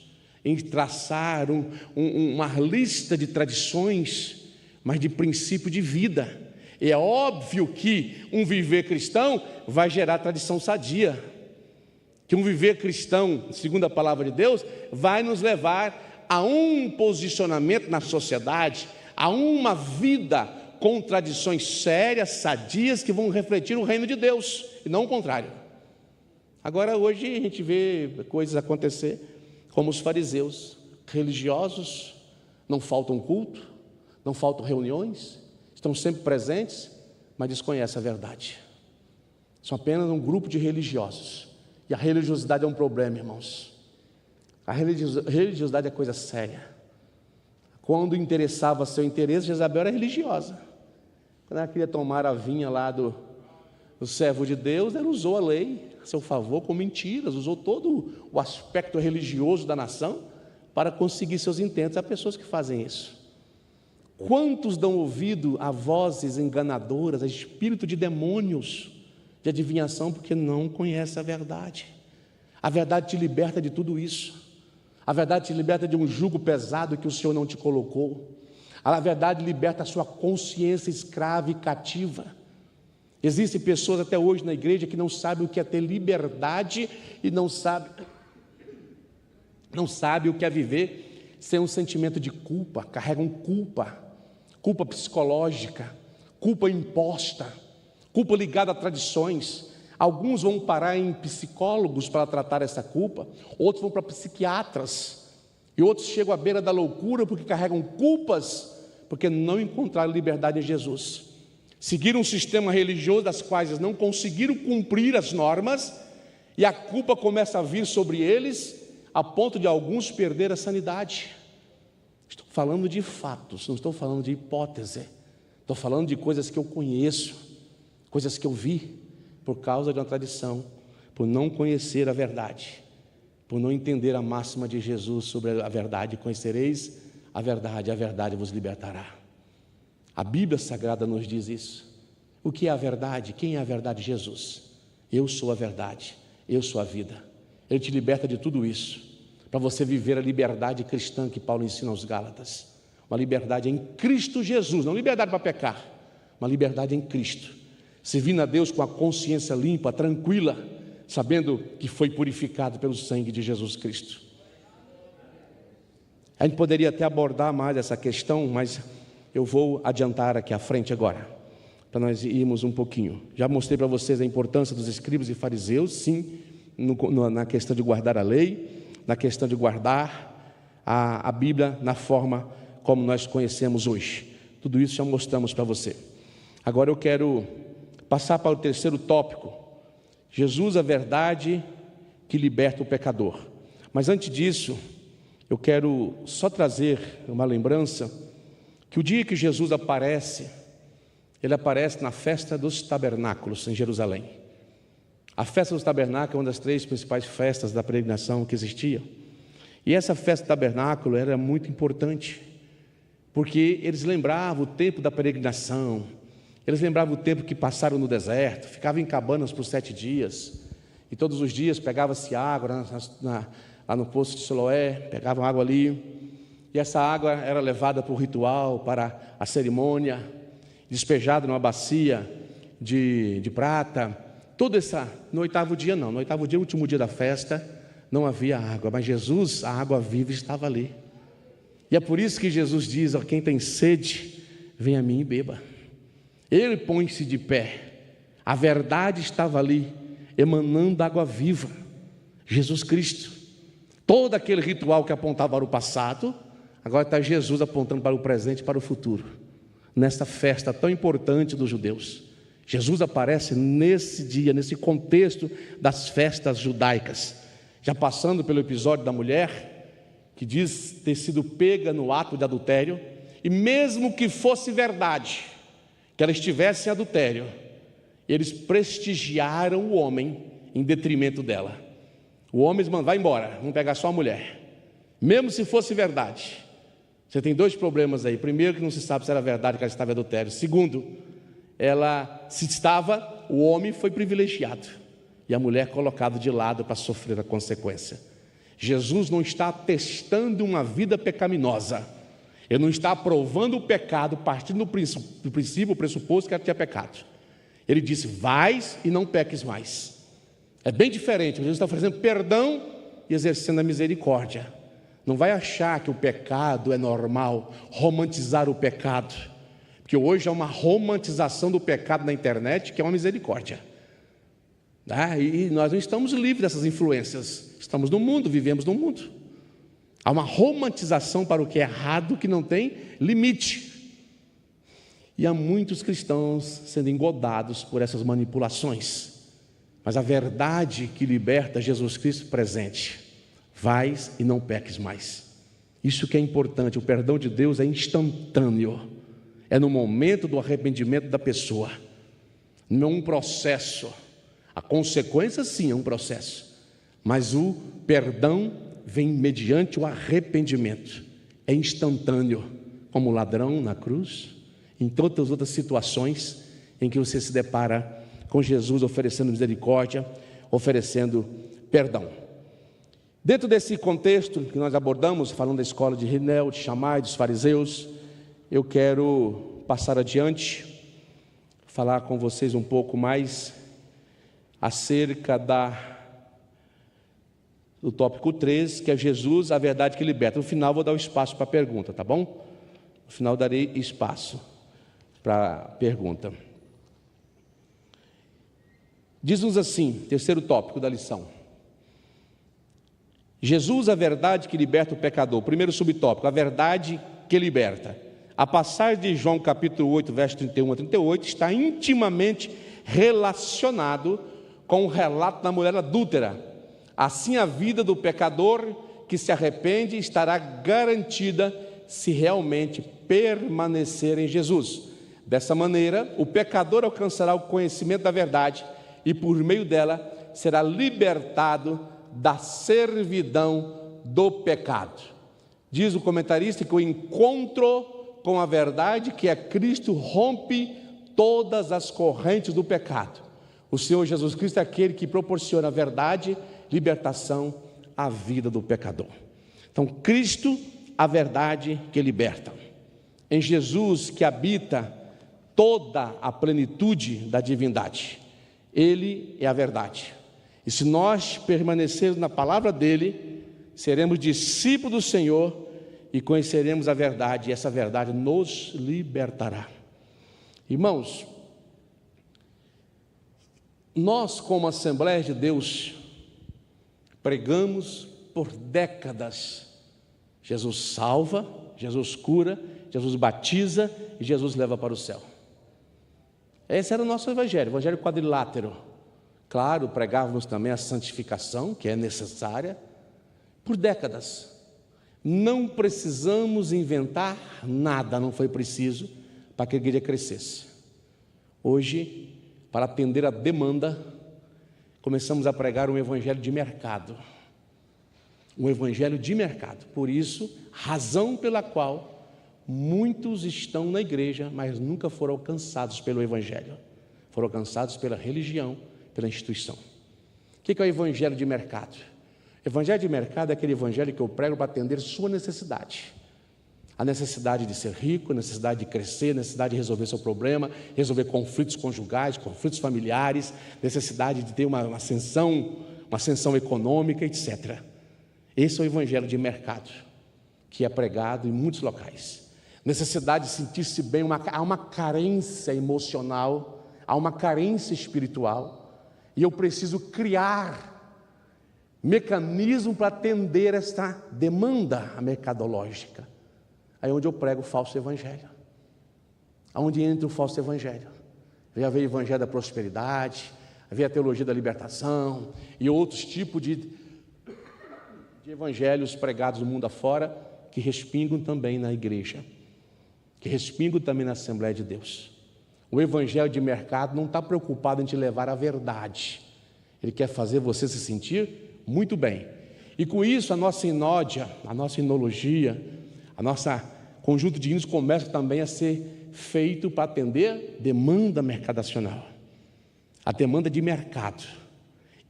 em traçar uma lista de tradições, mas de princípio de vida. É óbvio que um viver cristão vai gerar tradição sadia, que um viver cristão, segundo a palavra de Deus, vai nos levar a um posicionamento na sociedade, a uma vida com tradições sérias, sadias, que vão refletir o reino de Deus, e não o contrário. Agora, hoje a gente vê coisas acontecer como os fariseus, religiosos, não faltam culto, não faltam reuniões, estão sempre presentes, mas desconhecem a verdade. São apenas um grupo de religiosos E a religiosidade é um problema, irmãos. A religiosidade é coisa séria. Quando interessava seu interesse, Jezabel era religiosa. Quando ela queria tomar a vinha lá do servo de Deus, ela usou a lei a seu favor com mentiras, usou todo o aspecto religioso da nação para conseguir seus intentos. Há pessoas que fazem isso. Quantos dão ouvido a vozes enganadoras, a espírito de demônios, de adivinhação, porque não conhece a verdade? A verdade te liberta de tudo isso. A verdade te liberta de um jugo pesado que o Senhor não te colocou. A verdade liberta a sua consciência escrava e cativa. Existem pessoas até hoje na igreja que não sabem o que é ter liberdade e não sabem o que é viver sem um sentimento de culpa. Carregam culpa psicológica, culpa imposta, culpa ligada a tradições. Alguns vão parar em psicólogos para tratar essa culpa, outros vão para psiquiatras, e outros chegam à beira da loucura porque carregam culpas, porque não encontraram liberdade em Jesus. Seguiram um sistema religioso das quais não conseguiram cumprir as normas, e a culpa começa a vir sobre eles, a ponto de alguns perder a sanidade. Estou falando de fatos, não estou falando de hipótese, estou falando de coisas que eu conheço, coisas que eu vi, por causa de uma tradição, por não conhecer a verdade, por não entender a máxima de Jesus sobre a verdade. Conhecereis a verdade vos libertará. A Bíblia Sagrada nos diz isso. O que é a verdade? Quem é a verdade? Jesus. Eu sou a verdade, eu sou a vida. Ele te liberta de tudo isso, para você viver a liberdade cristã que Paulo ensina aos Gálatas. Uma liberdade em Cristo Jesus, não liberdade para pecar, uma liberdade em Cristo. Servindo a Deus com a consciência limpa, tranquila, sabendo que foi purificado pelo sangue de Jesus Cristo. A gente poderia até abordar mais essa questão, mas eu vou adiantar aqui à frente agora, para nós irmos um pouquinho. Já mostrei para vocês a importância dos escribas e fariseus, sim, na questão de guardar a lei, na questão de guardar a Bíblia na forma como nós conhecemos hoje. Tudo isso já mostramos para você. Agora eu quero passar para o terceiro tópico: Jesus, a verdade que liberta o pecador. Mas antes disso, eu quero só trazer uma lembrança, que o dia que Jesus aparece, ele aparece na festa dos tabernáculos em Jerusalém. A festa dos tabernáculos é uma das 3 principais festas da peregrinação que existia. E essa festa do tabernáculo era muito importante, porque eles lembravam o tempo da peregrinação, eles lembravam o tempo que passaram no deserto, ficavam em cabanas por 7 dias, e todos os dias pegava-se água lá no poço de Siloé, pegavam água ali, e essa água era levada para o ritual, para a cerimônia, despejada numa bacia de prata. No 8º dia não, no 8º dia, último dia da festa, não havia água, mas Jesus, a água viva, estava ali. E é por isso que Jesus diz: ó, quem tem sede, vem a mim e beba. Ele põe-se de pé, a verdade estava ali, emanando água viva, Jesus Cristo. Todo aquele ritual que apontava para o passado, agora está Jesus apontando para o presente e para o futuro, nesta festa tão importante dos judeus. Jesus aparece nesse dia, nesse contexto das festas judaicas, já passando pelo episódio da mulher, que diz ter sido pega no ato de adultério, e mesmo que fosse verdade, que ela estivesse em adultério, eles prestigiaram o homem em detrimento dela. O homem diz: vai embora, vamos pegar só a mulher. Mesmo se fosse verdade, você tem 2 problemas aí. Primeiro, que não se sabe se era verdade que ela estava em adultério. Segundo, se estava, o homem foi privilegiado e a mulher colocada de lado para sofrer a consequência. Jesus não está atestando uma vida pecaminosa, ele não está aprovando o pecado partindo do princípio, o pressuposto que ela tinha pecado. Ele disse: vais e não peques mais. É bem diferente. Jesus está oferecendo perdão e exercendo a misericórdia. Não vai achar que o pecado é normal, romantizar o pecado, porque hoje há uma romantização do pecado na internet, que é uma misericórdia. E nós não estamos livres dessas influências, estamos no mundo, vivemos no mundo. Há uma romantização para o que é errado que não tem limite. E há muitos cristãos sendo engodados por essas manipulações. mas a verdade que liberta, Jesus Cristo presente. Vais e não peques mais. Isso que é importante, o perdão de Deus é instantâneo. É no momento do arrependimento da pessoa. Não é um processo. A consequência sim é um processo. Mas o perdão vem mediante o arrependimento. É instantâneo. Como o ladrão na cruz. Em tantas outras situações em que você se depara com Jesus oferecendo misericórdia, oferecendo perdão. Dentro desse contexto que nós abordamos, falando da escola de Hinel, de Shammai, dos fariseus, eu quero passar adiante, falar com vocês um pouco mais acerca do tópico 3, que é Jesus, a verdade que liberta. No final vou dar o espaço para a pergunta, tá bom? No final darei espaço para a pergunta. Diz-nos assim, terceiro tópico da lição. Jesus, a verdade que liberta o pecador. Primeiro subtópico, a verdade que liberta. A passagem de João capítulo 8, verso 31 a 38, está intimamente relacionado com o relato da mulher adúltera. Assim a vida do pecador que se arrepende estará garantida se realmente permanecer em Jesus. Dessa maneira, o pecador alcançará o conhecimento da verdade e por meio dela será libertado da servidão do pecado. Diz o comentarista que o encontro com a verdade, que é Cristo, rompe todas as correntes do pecado. O Senhor Jesus Cristo é aquele que proporciona a verdade, libertação à vida do pecador. Então, Cristo, a verdade que liberta. Em Jesus que habita toda a plenitude da divindade. Ele é a verdade. E se nós permanecermos na palavra dele, seremos discípulos do Senhor e conheceremos a verdade, e essa verdade nos libertará. Irmãos, nós como Assembleia de Deus, pregamos por décadas. Jesus salva, Jesus cura, Jesus batiza e Jesus leva para o céu. Esse era o nosso evangelho quadrilátero. Claro, pregávamos também a santificação, que é necessária, por décadas. Não precisamos inventar nada, não foi preciso para que a igreja crescesse. Hoje, para atender a demanda, começamos a pregar um evangelho de mercado. Um evangelho de mercado. Por isso, razão pela qual muitos estão na igreja, mas nunca foram alcançados pelo evangelho. Foram alcançados pela religião, pela instituição. O que é o evangelho de mercado? Evangelho de mercado é aquele evangelho que eu prego para atender sua necessidade. A necessidade de ser rico, a necessidade de crescer, a necessidade de resolver seu problema, resolver conflitos conjugais, conflitos familiares, necessidade de ter uma ascensão econômica, etc. Esse é o evangelho de mercado, que é pregado em muitos locais. Necessidade de sentir-se bem, há uma carência emocional, há uma carência espiritual, e eu preciso criar mecanismo para atender esta demanda mercadológica. Aí é onde eu prego o falso evangelho. Aonde entra o falso evangelho. Já veio o evangelho da prosperidade, veio a teologia da libertação e outros tipos de evangelhos pregados no mundo afora, que respingam também na igreja, que respingam também na Assembleia de Deus. O evangelho de mercado não está preocupado em te levar à verdade. Ele quer fazer você se sentir muito bem. E com isso a nossa inódia, a nossa inologia, a nossa conjunto de hinos começa também a ser feito para atender demanda mercadacional, a demanda de mercado.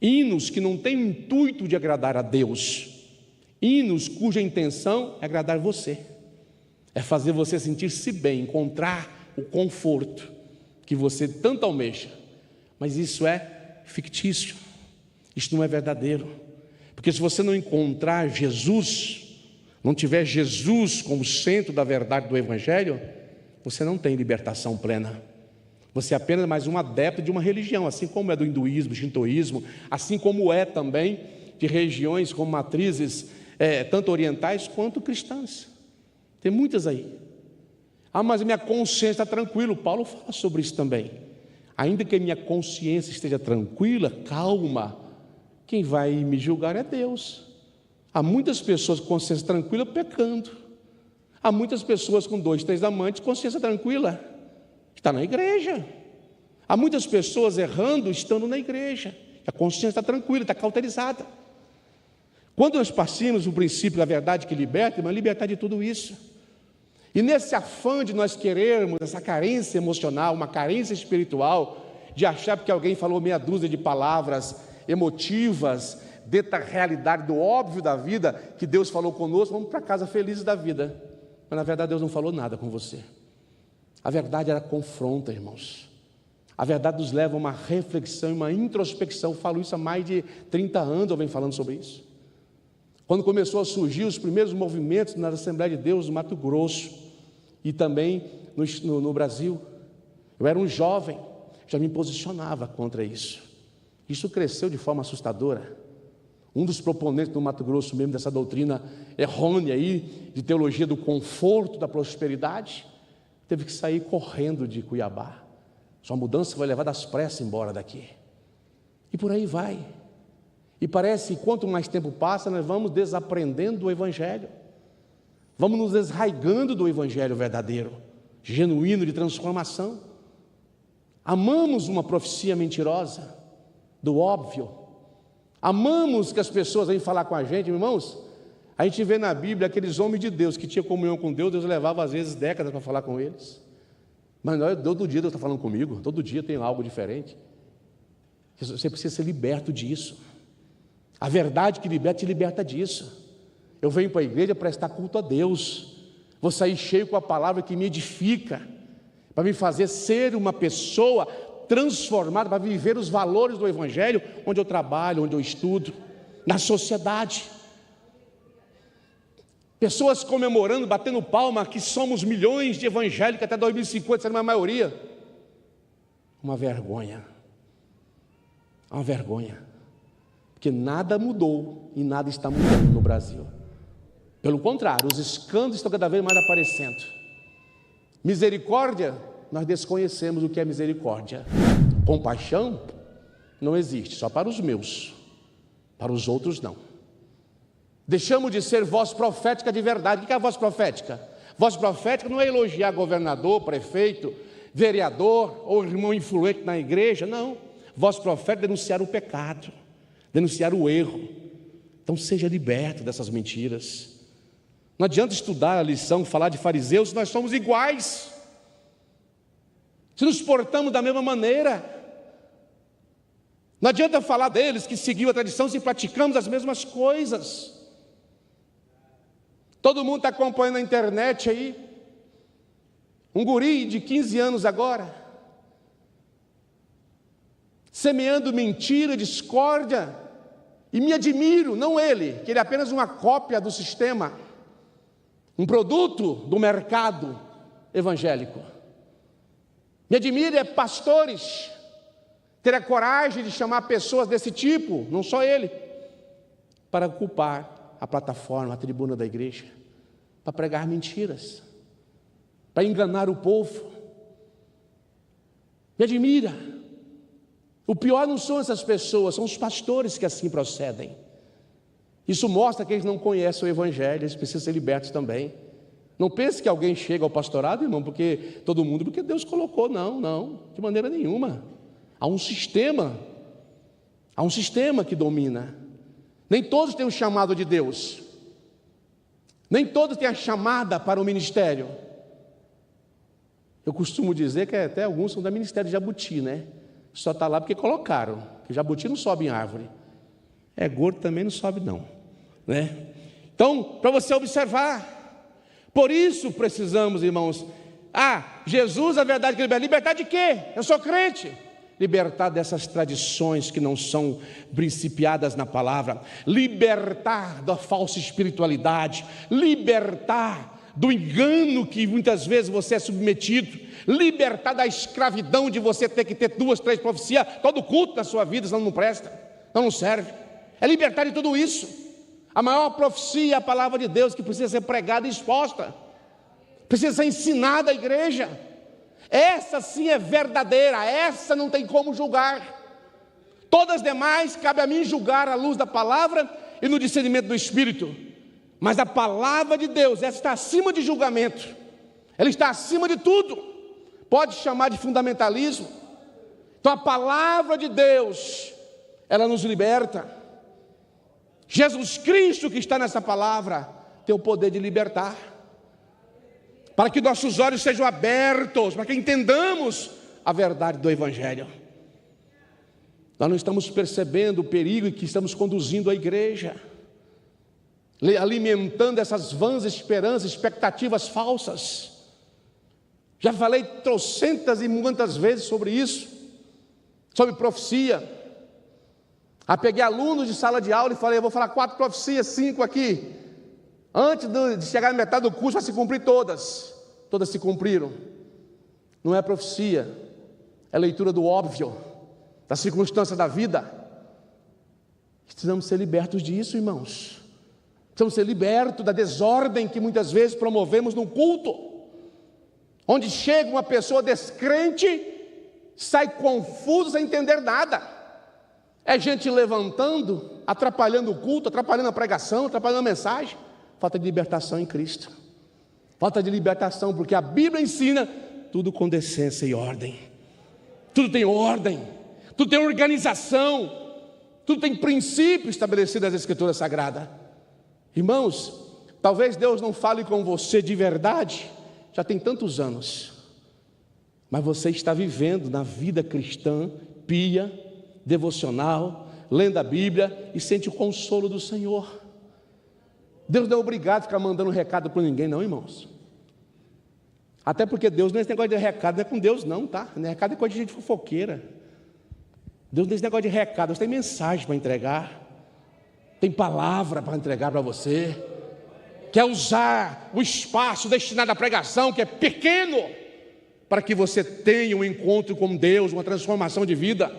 Hinos que não têm o intuito de agradar a Deus, hinos cuja intenção é agradar você, é fazer você sentir-se bem, encontrar o conforto que você tanto almeja. Mas isso é fictício, isso não é verdadeiro, porque se você não encontrar Jesus, não tiver Jesus como centro da verdade do evangelho, você não tem libertação plena. Você é apenas mais um adepto de uma religião, assim como é do hinduísmo, shintoísmo, assim como é também de regiões com matrizes tanto orientais quanto cristãs. Tem muitas aí. Ah, mas minha consciência está tranquila. Paulo fala sobre isso também. ainda que a minha consciência esteja tranquila, calma, quem vai me julgar é Deus. Há muitas pessoas com consciência tranquila pecando. Há muitas pessoas com 2, 3 amantes, consciência tranquila, está na igreja. Há muitas pessoas errando, estando na igreja. A consciência está tranquila, está cauterizada. Quando nós passamos o princípio da verdade que liberta, irmão, libertar de tudo isso. E nesse afã de nós querermos essa carência emocional, uma carência espiritual, de achar porque alguém falou meia dúzia de palavras emotivas, dentro da realidade do óbvio da vida, que Deus falou conosco, vamos para casa felizes da vida. Mas na verdade Deus não falou nada com você. A verdade ela confronta, irmãos. A verdade nos leva a uma reflexão e uma introspecção. Eu falo isso há mais de 30 anos, eu venho falando sobre isso. Quando começou a surgir os primeiros movimentos na Assembleia de Deus no Mato Grosso e também no Brasil, eu era um jovem, já me posicionava contra isso. Isso cresceu de forma assustadora. Um dos proponentes do Mato Grosso mesmo, dessa doutrina errônea aí, de teologia do conforto, da prosperidade, teve que sair correndo de Cuiabá. Sua mudança foi levada às pressas embora daqui. E por aí vai. E parece que quanto mais tempo passa, nós vamos desaprendendo do Evangelho. Vamos nos desraigando do Evangelho verdadeiro, genuíno, de transformação. Amamos uma profecia mentirosa, do óbvio. Amamos que as pessoas vêm falar com a gente, irmãos. A gente vê na Bíblia aqueles homens de Deus que tinham comunhão com Deus, Deus levava às vezes décadas para falar com eles. Mas não, todo dia Deus está falando comigo, todo dia tem algo diferente. Você precisa ser liberto disso. A verdade que liberta, te liberta disso. Eu venho para a igreja prestar culto a Deus. Vou sair cheio com a palavra que me edifica, para me fazer ser uma pessoa transformada, para viver os valores do Evangelho, onde eu trabalho, onde eu estudo, na sociedade. Pessoas comemorando, batendo palma, que somos milhões de evangélicos até 2050, será uma maioria. Uma vergonha. Uma vergonha. Porque nada mudou e nada está mudando no Brasil. Pelo contrário, os escândalos estão cada vez mais aparecendo. Misericórdia, nós desconhecemos o que é misericórdia. Compaixão não existe, só para os meus, para os outros não. Deixamos de ser voz profética de verdade. O que é a voz profética? Voz profética não é elogiar governador, prefeito, vereador ou irmão influente na igreja, não. Voz profética é denunciar o pecado, denunciar o erro. Então seja liberto dessas mentiras. Não adianta estudar a lição, falar de fariseus, nós somos iguais. Se nos portamos da mesma maneira. Não adianta falar deles que seguiu a tradição se praticamos as mesmas coisas. Todo mundo está acompanhando na internet aí. Um guri de 15 anos agora, semeando mentira, discórdia, e me admiro, não ele, que ele é apenas uma cópia do sistema, um produto do mercado evangélico. Me admira pastores ter a coragem de chamar pessoas desse tipo, não só ele, para ocupar a plataforma, a tribuna da igreja, para pregar mentiras, para enganar o povo. Me admira. O pior não são essas pessoas, são os pastores que assim procedem. Isso mostra que eles não conhecem o Evangelho, eles precisam ser libertos também. Não pense que alguém chega ao pastorado, irmão, porque todo mundo, porque Deus colocou, não, de maneira nenhuma. Há um sistema que domina. Nem todos têm o chamado de Deus, nem todos têm a chamada para o ministério. Eu costumo dizer que até alguns são da ministério de Jabuti, né? Só está lá porque colocaram, que Jabuti não sobe em árvore, é gordo também não sobe não, né? Então, para você observar, por isso precisamos, irmãos, Jesus, a verdade que liberta. Libertar de quê? Eu sou crente. Libertar dessas tradições que não são principiadas na palavra, libertar da falsa espiritualidade, libertar do engano que muitas vezes você é submetido, libertar da escravidão de você ter que ter 2, 3 profecias, todo culto da sua vida, senão não presta, não serve. É libertar de tudo isso. A maior profecia é a palavra de Deus, que precisa ser pregada e exposta, precisa ser ensinada à igreja. Essa sim é verdadeira, essa não tem como julgar. Todas as demais cabe a mim julgar à luz da palavra e no discernimento do Espírito. Mas a palavra de Deus, essa está acima de julgamento. Ela está acima de tudo. Pode chamar de fundamentalismo. Então a palavra de Deus, ela nos liberta. Jesus Cristo que está nessa palavra tem o poder de libertar. Para que nossos olhos sejam abertos, para que entendamos a verdade do Evangelho. Nós não estamos percebendo o perigo em que estamos conduzindo a igreja, alimentando essas vãs esperanças, expectativas falsas. Já falei trocentas e muitas vezes sobre isso, sobre profecia. Peguei alunos de sala de aula e falei, eu vou falar 4 profecias, 5 aqui. Antes de chegar na metade do curso, vai se cumprir todas. Todas se cumpriram. Não é profecia, é leitura do óbvio, da circunstância da vida. Precisamos ser libertos disso, irmãos. Precisamos ser libertos da desordem que muitas vezes promovemos no culto, onde chega uma pessoa descrente, sai confuso sem entender nada. É gente levantando, atrapalhando o culto, atrapalhando a pregação, atrapalhando a mensagem. Falta de libertação em Cristo. Falta de libertação, porque a Bíblia ensina tudo com decência e ordem. Tudo tem ordem, tudo tem organização, tudo tem princípio estabelecido nas Escrituras Sagradas. Irmãos, talvez Deus não fale com você de verdade, já tem tantos anos, mas você está vivendo na vida cristã, pia, devocional, lendo a Bíblia e sente o consolo do Senhor. Deus não é obrigado a ficar mandando recado para ninguém, não, irmãos. Até porque Deus não é esse negócio de recado, não é com Deus não, tá? Recado é coisa de gente fofoqueira. Deus não é esse negócio de recado, Deus tem mensagem para entregar, tem palavra para entregar para você. Quer usar o espaço destinado à pregação, que é pequeno, para que você tenha um encontro com Deus, uma transformação de vida,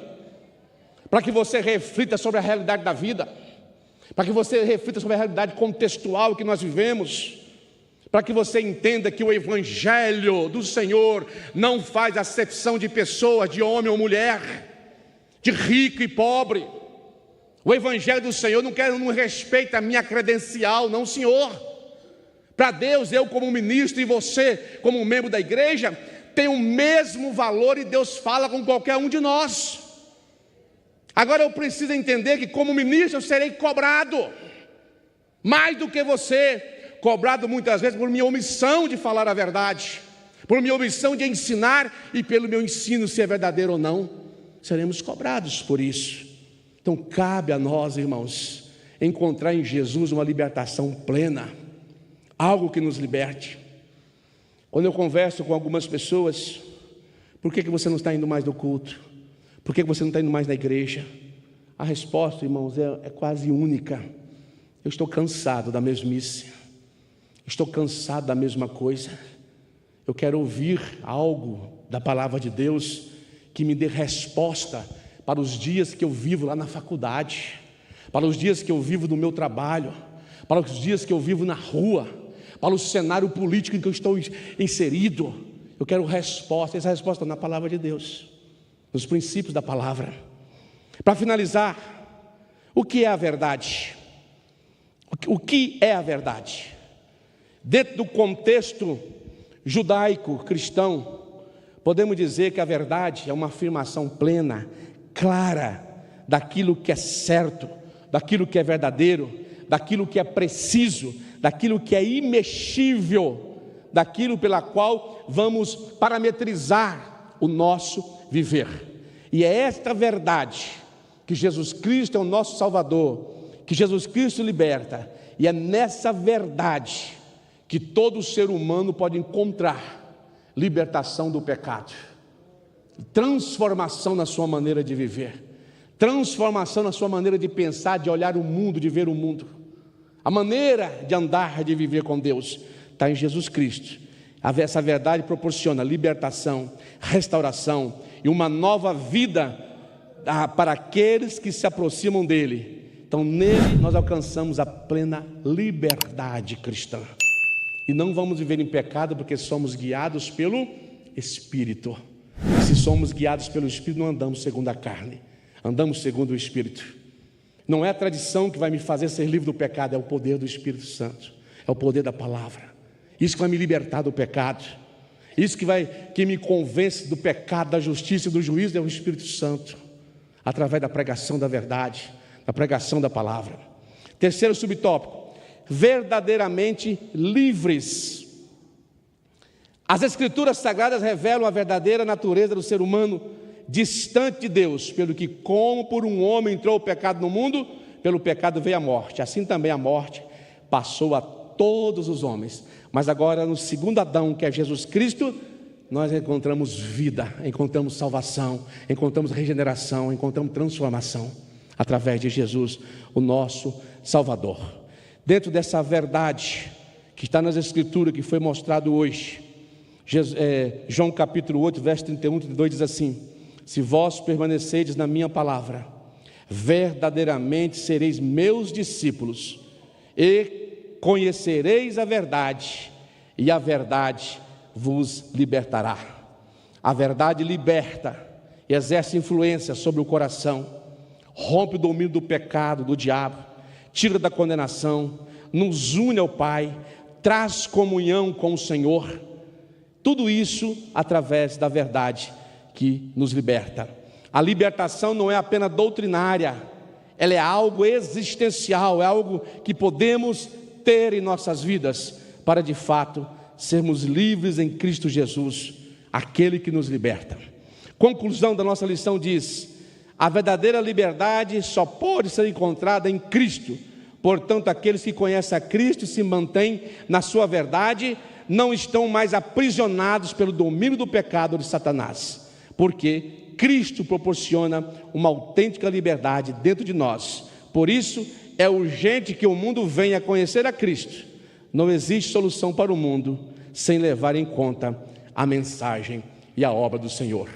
para que você reflita sobre a realidade da vida, para que você reflita sobre a realidade contextual que nós vivemos, para que você entenda que o Evangelho do Senhor não faz acepção de pessoas, de homem ou mulher, de rico e pobre. O Evangelho do Senhor não respeita a minha credencial, não, Senhor. Para Deus, eu como ministro e você como membro da igreja, tem o mesmo valor e Deus fala com qualquer um de nós. Agora eu preciso entender que como ministro eu serei cobrado, mais do que você, cobrado muitas vezes por minha omissão de falar a verdade, por minha omissão de ensinar e pelo meu ensino, se é verdadeiro ou não, seremos cobrados por isso. Então cabe a nós, irmãos, encontrar em Jesus uma libertação plena, algo que nos liberte. Quando eu converso com algumas pessoas, por que você não está indo mais no culto? Por que você não está indo mais na igreja? A resposta, irmãos, é quase única. Eu estou cansado da mesmice. Estou cansado da mesma coisa. Eu quero ouvir algo da palavra de Deus que me dê resposta para os dias que eu vivo lá na faculdade, para os dias que eu vivo no meu trabalho, para os dias que eu vivo na rua, para o cenário político em que eu estou inserido. Eu quero resposta, essa resposta na palavra de Deus, nos princípios da palavra. Para finalizar, o que é a verdade? O que é a verdade? Dentro do contexto judaico, cristão, podemos dizer que a verdade é uma afirmação plena, clara, daquilo que é certo, daquilo que é verdadeiro, daquilo que é preciso, daquilo que é imexível, daquilo pela qual vamos parametrizar o nosso viver. E é esta verdade que Jesus Cristo é o nosso Salvador, que Jesus Cristo liberta, e é nessa verdade que todo ser humano pode encontrar libertação do pecado, transformação na sua maneira de viver, transformação na sua maneira de pensar, de olhar o mundo, de ver o mundo. A maneira de andar, de viver com Deus está em Jesus Cristo. Essa verdade proporciona libertação, restauração e uma nova vida para aqueles que se aproximam dele. Então nele nós alcançamos a plena liberdade cristã. E não vamos viver em pecado porque somos guiados pelo Espírito. E se somos guiados pelo Espírito, não andamos segundo a carne, andamos segundo o Espírito. Não é a tradição que vai me fazer ser livre do pecado, é o poder do Espírito Santo, é o poder da palavra. Isso que vai me libertar do pecado, isso que me convence do pecado, da justiça e do juízo, é o Espírito Santo, através da pregação da verdade, da pregação da palavra. Terceiro subtópico: verdadeiramente livres. As Escrituras Sagradas revelam a verdadeira natureza do ser humano distante de Deus, pelo que, como por um homem entrou o pecado no mundo, pelo pecado veio a morte, assim também a morte passou a todos os homens. Mas agora, no segundo Adão, que é Jesus Cristo, nós encontramos vida, encontramos salvação, encontramos regeneração, encontramos transformação, através de Jesus, o nosso Salvador. Dentro dessa verdade que está nas Escrituras, que foi mostrado hoje, João capítulo 8, verso 31 e 32 diz assim: se vós permanecerdes na minha palavra, verdadeiramente sereis meus discípulos, e conhecereis a verdade, e a verdade vos libertará. A verdade liberta, exerce influência sobre o coração, rompe o domínio do pecado, do diabo, tira da condenação, nos une ao Pai, traz comunhão com o Senhor. Tudo isso através da verdade que nos liberta. A libertação não é apenas doutrinária, ela é algo existencial, é algo que podemos ter em nossas vidas, para de fato sermos livres em Cristo Jesus, aquele que nos liberta. Conclusão da nossa lição diz: a verdadeira liberdade só pode ser encontrada em Cristo. Portanto, aqueles que conhecem a Cristo e se mantêm na sua verdade, não estão mais aprisionados pelo domínio do pecado de Satanás, porque Cristo proporciona uma autêntica liberdade dentro de nós. Por isso, é urgente que o mundo venha a conhecer a Cristo. Não existe solução para o mundo sem levar em conta a mensagem e a obra do Senhor.